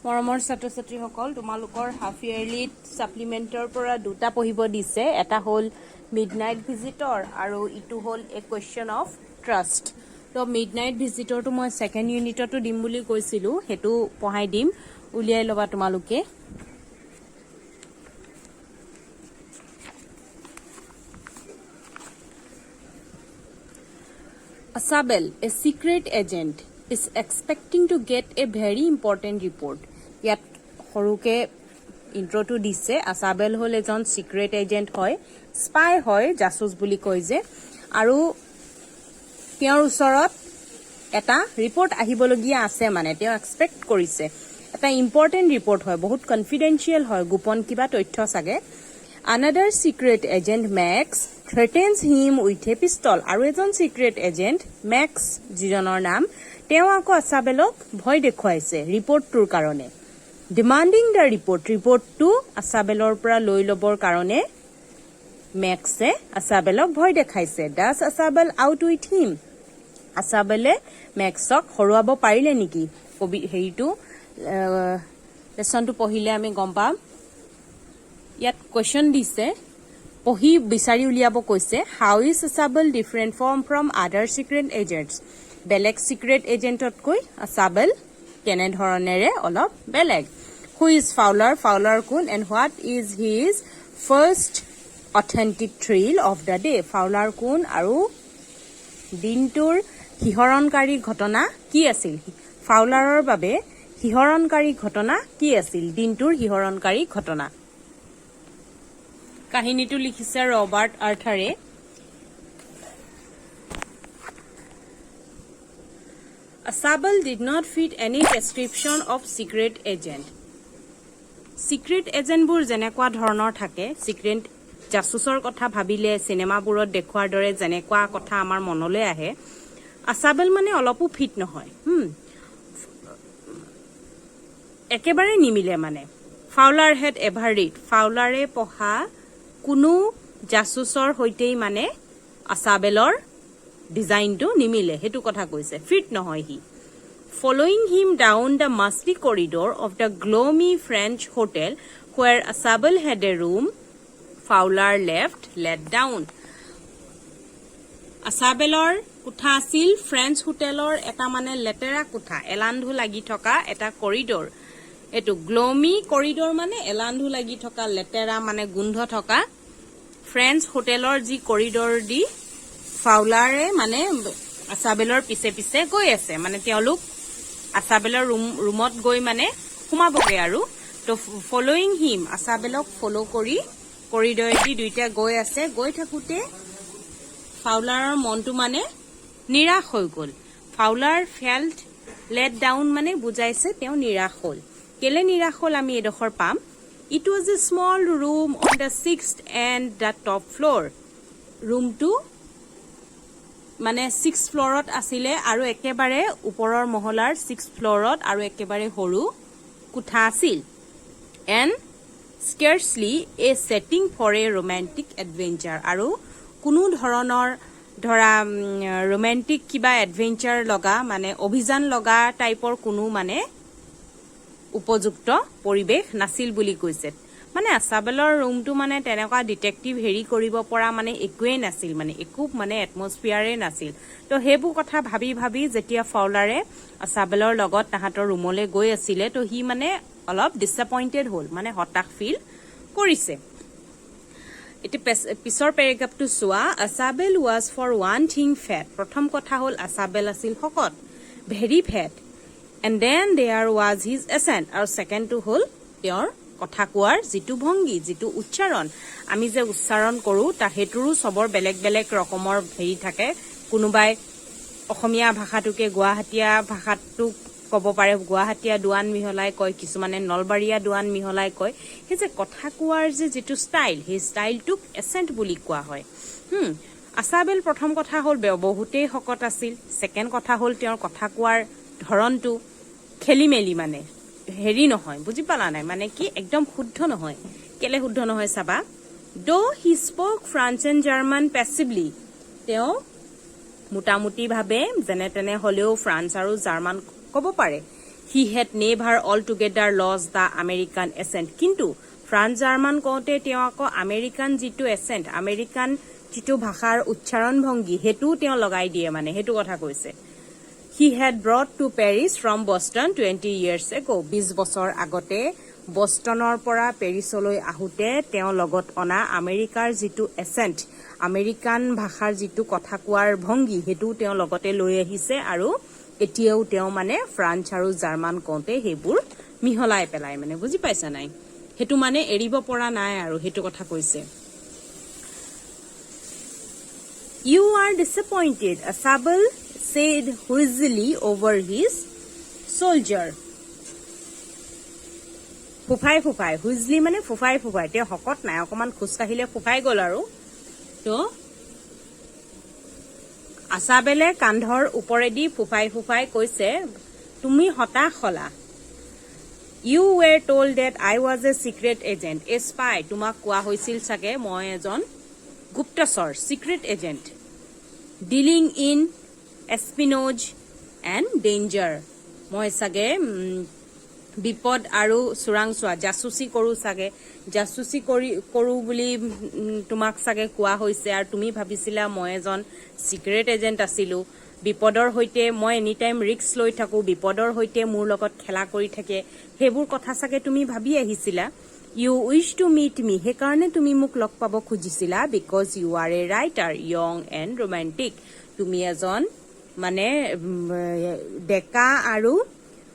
মৰমৰ ছাত্ৰ-ছাত্ৰীসকল তোমালোকৰ হাফ ইয়াৰলি সাপ্লিমেন্টৰ পৰা দুটা পঢ়িব দিছে এটা হ'ল মিডনাইট ভিজিটৰ আৰু ইটো হ'ল এ কোৱেশ্চন অফ ট্ৰাষ্ট তো মিডনাইট ভিজিটৰটো মই সেকেন্ড ইউনিটতো দিম বুলি কৈছিলো হেতু পঢ়াই দিম উলিয়াই লবা তোমালোকে Asabel, a secret agent, is expecting to get a very important report. Yat horuke intro to disse Asabel hol ejon secret agent hoy, spy hoy, jasus buli koi je, aru tior usorot eta report ahibologia ase mane teo expect korise. Eta important report hoy, bahut confidential hoy, gupon kiba toithyo sage. Another secret agent Max threatens him with a pistol. Aru ejon secret agent Max jijonor naam teo ako Asabelok bhoy dekhuaise report tur karone demanding the report to Asabelor pora loi lobor karone Max e Asabelok bhoy dekhaise. Does Asabel out with him? Asabele Maxok horuabo parile niki kobi heitu lesson tu pohile ami gom pam yat question dise pohi bisari uliabo koise how is Asabel different from other secret agents belek secret agentot koi Asabel kene dhoronere olop belek who is Fowler kun and what is his first authentic thrill of the day Fowler kun aru dintur hihoronकारी घटना কি আছিল Fowlerৰ বাবে hihoronकारी ঘটনা কি আছিল dintur hihoronकारी ঘটনা কাহিনীটো লিখিছে Robert আर्थাৰে Asabel did not fit any description of secret agent secret agent bur jenekwa ধৰণৰ থাকে secret জাসুসৰ কথা ভাবিলে সিনেমাবোৰত দেখুৱাৰ দৰে jenekwa কথা আমাৰ মনলৈ আহে Asabel মানে অলপো ফিট নহয় একেবাৰে নিমিলে মানে Fowler had ever read Fowlere পঢ়া কোনো জাসুসৰ হৈতেই মানে Asabelor ডিজাইন টু নিমিলে হেতু কথা কৈছে ফিট নহয় হি following him down the musty corridor of the gloomy French hotel where Asabel had a room Fowler let down Asabelor কোঠা আছিল ফ্ৰেঞ্চ হোটেলৰ এটা মানে লেটেৰা কোঠা এলান্ধু লাগি থকা এটা কৰিডৰ এটো গ্লোমি কৰিডৰ মানে এলান্ধু লাগি থকা লেটেৰা মানে গুন্ধ থকা ফ্ৰেঞ্চ হোটেলৰ যি কৰিডৰ দি ফাউলাৰে মানে Asabelor পিছে পিছে গৈ আছে মানে তেওঁলোক Asabelor ৰুমত গৈ মানে সোমাবগে আৰু তো ফলোইং হিম Asabelok ফলো কৰি কৰিডৰ দি দুইটা গৈ আছে গৈ থাকুতে ফাউলাৰৰ মনটো মানে নিৰাশ হৈ গল Fowler felt let down মানে বুজাইছে তেও নিৰাশ হল কেলে নিৰাশ হল আমি এডখৰ পাম It was a small room on the 6th and the top floor room 2 মানে 6th ফ্লোৰত আছিলে আৰু একেবাৰে ওপৰৰ মহলাৰ 6th ফ্লোৰত আৰু একেবাৰে হৰু কোঠা আছিল and scarcely a setting for a romantic adventure আৰু কোনো ধৰণৰ ধৰা romantic কিবা adventure লগা মানে অভিযান লগা টাইপৰ কোনো মানে উপযুক্ত পৰিবেশ নাছিল বুলি কৈছে মানে Asabelor ৰুমটো মানে তেনেকুৱা ডিটেকটিভ হেৰি কৰিব পৰা মানে একোৱে নাছিল মানে একো মানে এটমস্ফিয়াৰে নাছিল তো হেবু কথা ভাবি ভাবি যেতিয়া Fowlerৰে Asabelor লগত তাহাতৰ ৰুমলৈ গৈ আছিল তো হি মানে অলপ ডিসএপয়েন্টেড হল মানে হতাশ ফিল কৰিছে এটি পিছৰ পেৰাগ্ৰাফটো চোৱা Asabel was for one thing fat প্ৰথম কথা হল Asabel আছিল শকত very fat and then there was his accent আৰু সেকেন্ড টু হল তেওঁৰ কথা কোৱাৰ জিতু ভংগী জিতু উচ্চাৰণ আমি যে উচ্চাৰণ কৰো তা হেতুৰু সবৰ বেলেগ বেলেগ ৰকমৰ হেৰি থাকে কোনোবাই অসমীয়া ভাষাটোকে গুৱাহাটীয়া ভাষাটো কব পাৰে গুৱাহাটীয়া দুৱান মিহলাই কয় কিছুমানে নলবাৰীয়া দুৱান মিহলাই কয় হে যে কথা কোৱাৰ যে জিতু ষ্টাইল হে ষ্টাইলটোক এসেন্ট বুলি কোৱা হয় Asabel প্ৰথম কথা হল বহুতেই হকত আছিল সেকেন্ড কথা হল তেওঁৰ কথা কোৱাৰ ধৰণটো খেলিমেলি মানে হেৰি নহয় বুজি পালা নাই মানে কি একদম শুদ্ধ নহয় কেলে শুদ্ধ নহয় সাবা though he spoke French and German passively তেওঁ মোটামুটি ভাবে যেনে তেনে হলেও ফ্ৰান্স আৰু জাৰ্মান কব পাৰে he had never altogether lost the American accent কিন্তু ফ্ৰান্স জাৰ্মান কওঁতে তেওঁ আকৌ আমেৰিকান যিটো এচেণ্ট আমেৰিকান যিটো ভাষাৰ উচ্চাৰণ ভংগী সেইটোও তেওঁ লগাই দিয়ে মানে সেইটো কথা কৈছে he had brought to Paris from Boston 20 years ago 20 বছৰ আগতে বষ্টনৰ পৰা পেৰিছলৈ আহোঁতে তেওঁ লগত অনা আমেৰিকাৰ যিটো এচেণ্ট আমেৰিকান ভাষাৰ যিটো কথা কোৱাৰ ভংগী সেইটো তেওঁ লগতে লৈ আহিছে আৰু এতিয়াও তেওঁ মানে ফ্ৰান্স আৰু জাৰ্মান কওঁতে সেইবোৰ মিহলাই পেলাই মানে বুজি পাইছা নাই সেইটো মানে এৰিব পৰা নাই আৰু সেইটো কথা কৈছে You are disappointed, Asabel said huizily over his soldier. ফুফাই ফুফাই হুইজলি মানে ফুফাই ফুফাই তেওঁ হকত নাই অকমান খোজকাঢ়িলে ফুফাই গল আৰু তো আছাবেলে কান্ধৰ ওপৰেদি ফুফাই ফুফাই কৈছে তুমি হতাশ হলা You were told that I was a secret agent, a spy. তোমাক কোৱা হৈছিল চাগে মই এজন গুপ্তচৰ secret agent dealing in espionage and danger. মই চাগে বিপদ আৰু চোৰাংচোৱা জাসুসি কৰো চাগে জাসুসি কৰো বুলি তোমাক চাগে কোৱা হৈছে আৰু তুমি ভাবিছিলা মই এজন সিক্ৰেট এজেন্ট আছিলো বিপদৰ হৈতে মই এনি টাইম ৰিস্ক লৈ থাকো বিপদৰ হৈতে মোৰ লগত খেলা কৰি থাকে হেবোৰ কথা চাগে তুমি ভাবি আহিছিলা You wish to meet me হে কাৰণে তুমি মোক লগ পাব খুজিছিলা because you are a writer young and romantic তুমি এজন মানে ডেকা আৰু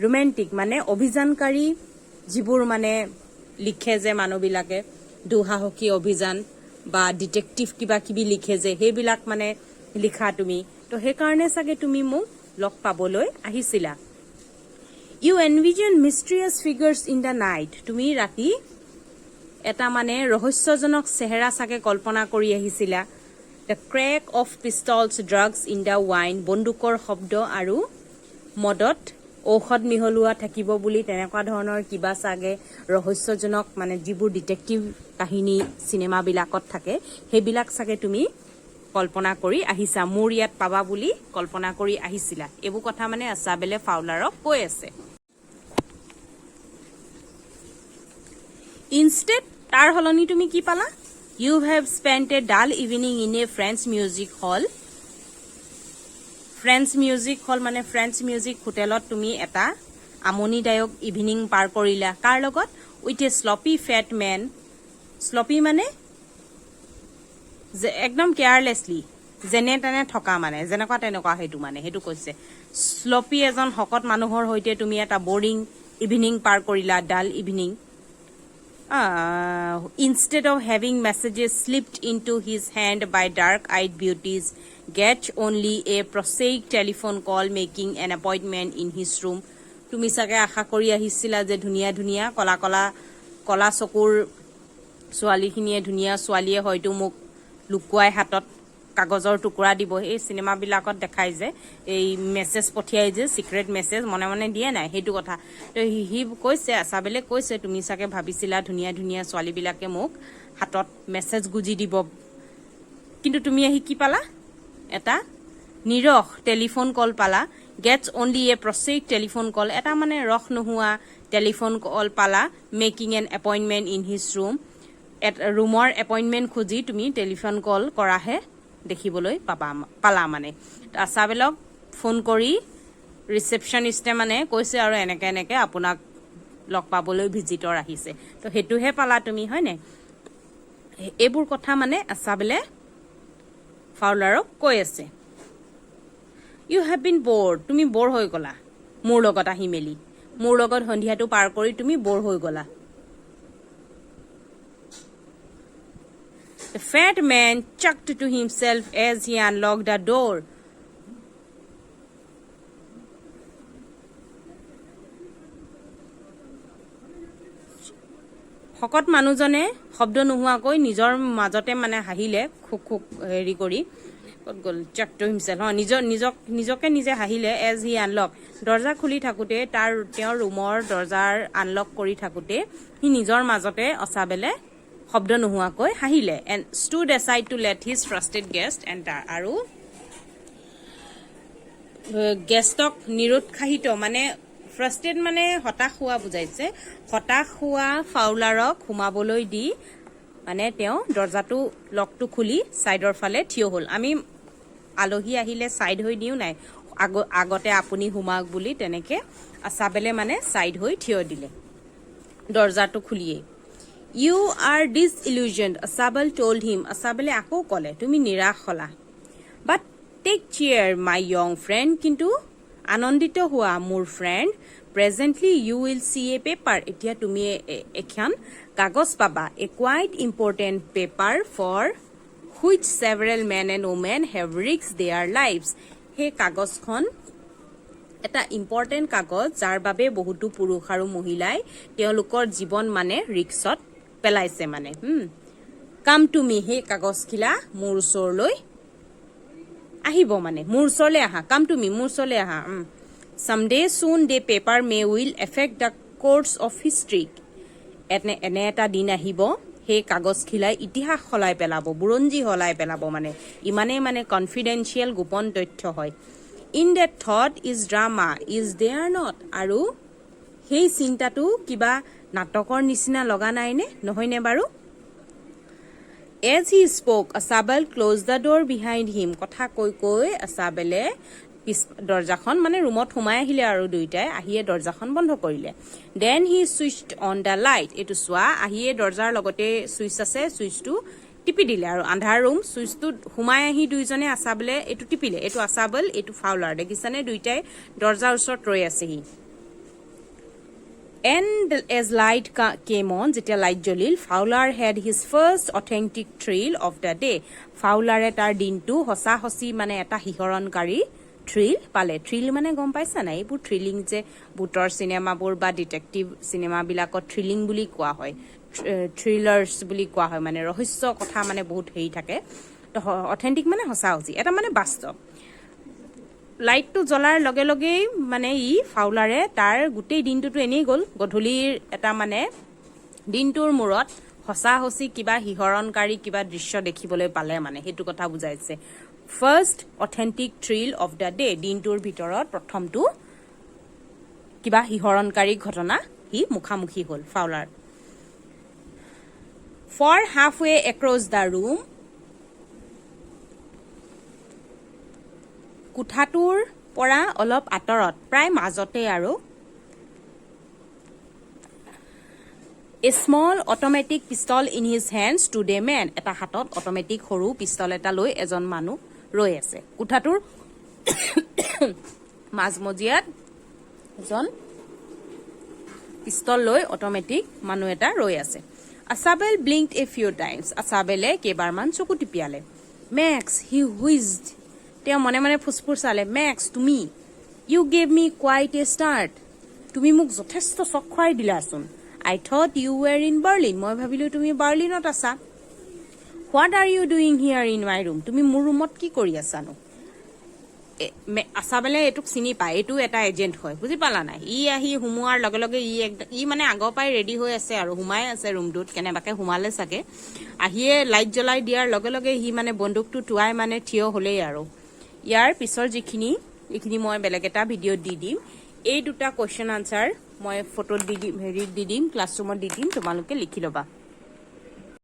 romantic মানে অভিযানকাৰী যিবোৰ মানে লিখে যে মানুহবিলাকে দুহাহকি অভিযান বা ডিটেকটিভ কিবা কিবি লিখে যে হেবিলাক মানে লিখা তুমি তো হে কাৰণে চাগে তুমি মোক লগ পাবলৈ আহিছিলা You envision mysterious figures in the night তুমি ৰাতি এটা মানে ৰহস্যজনক চেহেৰা চাগে কল্পনা কৰি আহিছিলা The crack of pistols drugs in the wine বন্দুকৰ শব্দ আৰু মদত ঔষধ মিহলোৱা থাকিব বুলি তেনেকুৱা ধৰণৰ কিবা চাগে ৰহস্যজনক মানে যিবোৰ ডিটেকটিভ কাহিনী সিনেমা বিলাকত থাকে হেবিলাক চাগে তুমি কল্পনা কৰি আহিছা মোৰ ইয়াত পাবা বুলি কল্পনা কৰি আহিছিলা এবোৰ কথা মানে আছাবেলে ফাউলাৰক কৈ আছে Instead তাৰ হলনি তুমি কি পালা You have spent a dull evening in a French music hall French music hall মানে French music হোটেলত তুমি এটা আমনিদায়ক ইভিনিং পাৰ কৰিলা কাৰ লগত with a sloppy fat man sloppy মানে যে একদম কেয়াৰলেছলি যেনে তেনে থকা মানে যেনেকুৱা তেনেকুৱা হেতু মানে হেতু কৈছে sloppy এজন হকত মানুহৰ হৈতে তুমি এটা বোৰিং ইভিনিং পাৰ কৰিলা ডাল evening Instead of having messages slipped into his hand by dark-eyed beauties, get only a prosaic telephone call making an appointment in his room. তুমি চাগে আশা কৰি আহিছিলা যে ধুনিয়া ধুনিয়া কলা চকুৰ ছোৱালীখিনিয়ে ধুনিয়া ছোৱালীয়ে হয়তো মোক লুকুৱাই হাতত কাগজৰ টুকুৰা দিব এই সিনেমা বিলাকত দেখাই যে এই মেছেজ পঠিয়াই যে সিক্ৰেট মেছেজ মনে মনে দিয়ে নাই হেতু কথা তো হি কৈছে আছাবেলে কৈছে তুমি চাগে ভাবিছিলা ধুনিয়া ধুনিয়া ছোৱালী বিলাকে মোক হাতত মেছেজ গুজি দিব কিন্তু তুমি আহি কি পালা এটা নিৰখ টেলিফোন কল পালা gets only a prosaic telephone call এটা মানে ৰখ নোহোৱা টেলিফোন কল পালা making an appointment in his room at roomৰ appointment খুজি তুমি টেলিফোন কল কৰাহে দেখিবলৈ পালা মানে আছাবেলক ফোন কৰি ৰিসেপশনিষ্টে মানে কৈছে আৰু এনেকে এনেকে আপোনাক লগ পাবলৈ ভিজিটৰ আহিছে তো হেতুহে পালা তুমি হয় নে এইবোৰ কথা মানে আছাবেলে ফাউলাৰক কৈ আছে You have been bored তুমি বৰ হৈ গলা মোৰ লগত আহি মেলি মোৰ লগত সন্ধিয়াটো পাৰ কৰি তুমি বৰ হৈ গলা The fat man chucked to himself as he unlocked the door. হকত মানুহজনে শব্দ নোহোৱাকৈ নিজৰ মাজতে মানে হাহিলে খুক খুক হেৰি কৰি কত গল chuck to himself নিজকে নিজে হাহিলে as he unlocked দৰজা খুলি থাকুতে তেওঁৰ ৰুমৰ দৰজাৰ আনলক কৰি থাকুতে হি নিজৰ মাজতে আছাবেলে শব্দ নোহোৱাকৈ হাহিলে and stood aside to let his frustrated guest enter আৰু গেষ্টক নিৰুৎসাহিত মানে ফ্ৰাষ্ট্ৰেট মানে হতাশ হোৱা বুজাইছে হতাশ হোৱা ফাউলাৰক সোমাবলৈ দি মানে তেওঁ দৰ্জাটো লকটো খুলি সাইডৰ ফালে থিয় হ'ল আমি আলহী আহিলে সাইড হৈ দিও নাই আগতে আপুনি হুমাক বুলি তেনেকে আছাবেলে মানে সাইড হৈ থিয় দিলে দৰ্জাটো খুলিয়ে you are disillusioned Ashabel told him আছাবেলে আকৌ কলে তুমি নিৰাশ হলা but take cheer my young friend কিন্তু আনন্দিত হোৱা মোৰ friend presently you will see a paper এতিয়া তুমি এখন কাগজ পাবা a quite important paper for which several men and women have risked their lives সেই কাগজখন এটা ইম্পৰ্টেণ্ট কাগজ যাৰ বাবে বহুতো পুৰুষ আৰু মহিলাই তেওঁলোকৰ জীৱন মানে ৰিস্কত পেলাইছে মানে কাম টু মি সেই কাগজখিলা মোৰ ওচৰলৈ আহিব মানে মোৰ ওচৰলৈ আহা কাম টু মি মোৰ ওচৰলৈ আহা someday soon the paper may will affect the course of history এনে এটা দিন আহিব সেই কাগজখিলাই ইতিহাস সলাই পেলাব বুৰঞ্জী সলাই পেলাব মানে ইমানেই মানে কনফিডেন্সিয়েল গোপন তথ্য হয় in that thought is drama is there not আৰু সেই চিন্তাটো কিবা নাটকৰ নিচিনা লগা নাইনে নহয়নে বাৰু As he spoke, Asabel closed the door behind him. কথা কৈ আছাবেলে দৰ্জাখন মানে ৰুমত সোমাই আহিলে আৰু দুইটাই আহিয়ে দৰ্জাখন বন্ধ কৰিলে then he switched on the light এইটো চোৱা আহিয়ে দৰ্জাৰ লগতে সুইচ আছে সুইচটো টিপি দিলে আৰু আন্ধাৰ ৰুম সুইচটো সোমাই আহি দুইজনে আছাবেলে এইটো টিপিলে এইটো আছাবেল এইটো ফাউলাৰ দেখিছানে দুইটাই দৰ্জাৰ ওচৰত ৰৈ আছেহি And as light came on, যেতিয়া লাইট জ্বলিল Fowler had his first authentic thrill of the day. ফাউলাৰে তাৰ দিনটো হসা হসি মানে এটা হিহৰণকাৰী থ্ৰিল পালে থ্ৰিল মানে গম পাইছা না এইবোৰ থ্ৰিলিং যে ভূতৰ চিনেমাবোৰ বা ডিটেকটিভ চিনেমাবিলাকত থ্ৰিলিং বুলি কোৱা হয় থ্ৰিলাৰ্ছ বুলি কোৱা হয় মানে ৰহস্য কথা মানে বহুত হেৰি থাকে তো অথেন্টিক মানে হসা হসি এটা মানে বাস্তৱ লাইটটো জ্বলাৰ লগে লগেই মানে ই ফাউলাৰে তাৰ গোটেই দিনটোতো এনেই গ'ল গধূলিৰ এটা মানে দিনটোৰ মূৰত হসা হসি কিবা হিহৰণকাৰী কিবা দৃশ্য দেখিবলৈ পালে মানে সেইটো কথা বুজাইছে first authentic thrill of the day দিনটোৰ ভিতৰত প্ৰথমটো কিবা হিহৰণকাৰী ঘটনা হি মুখামুখি হ'ল Fowler for halfway across the room কোঠাটোৰ পৰা অলপ আঁতৰত প্ৰায় মাজতে আৰু a small automatic pistol in his hands today men এটা হাতত অটোমেটিক সৰু পিস্তল এটা লৈ এজন মানুহ ৰৈ আছে কোঠাটোৰ মাজমজিয়াত এজন পিস্তল লৈ অটোমেটিক মানুহ এটা ৰৈ আছে আছাবেল ব্লিংকড এ ফিউ টাইমছ আছাবেলে কেইবাৰমান চকু টিপিয়ালে মেক্স হি হুইজড তেওঁ মনে মনে ফুসফুস চালে মেক্স তুমি you gave me quite a start তুমি মোক যথেষ্ট চক খুৱাই দিলাচোন I thought you were in Berlin মই ভাবিলো তুমি বাৰ্লিনত আছা what are you doing here in my room তুমি মোৰ ৰুমত কি কৰি আছানো আছাবেলে এইটোক চিনি পায় এইটো এটা এজেণ্ট হয় বুজি পালা নাই ই আহি সোমোৱাৰ লগে লগে ই মানে আগৰ পৰাই ৰেডি হৈ আছে আৰু সোমাই আছে ৰুমটোত কেনেবাকে সোমালে চাগে আহিয়ে লাইট জ্বলাই দিয়াৰ লগে লগে সি মানে বন্দুকটো টুৱাই মানে থিয় হ'লেই আৰু ইয়াৰ পিছৰ এইখিনি মই বেলেগ এটা ভিডিঅ'ত দি দিম এই দুটা কুৱেশ্যন আনসাৰ মই ফটোত দি দিম হেৰিত দি দিম ক্লাছৰুমত দি দিম তোমালোকে লিখি ল'বা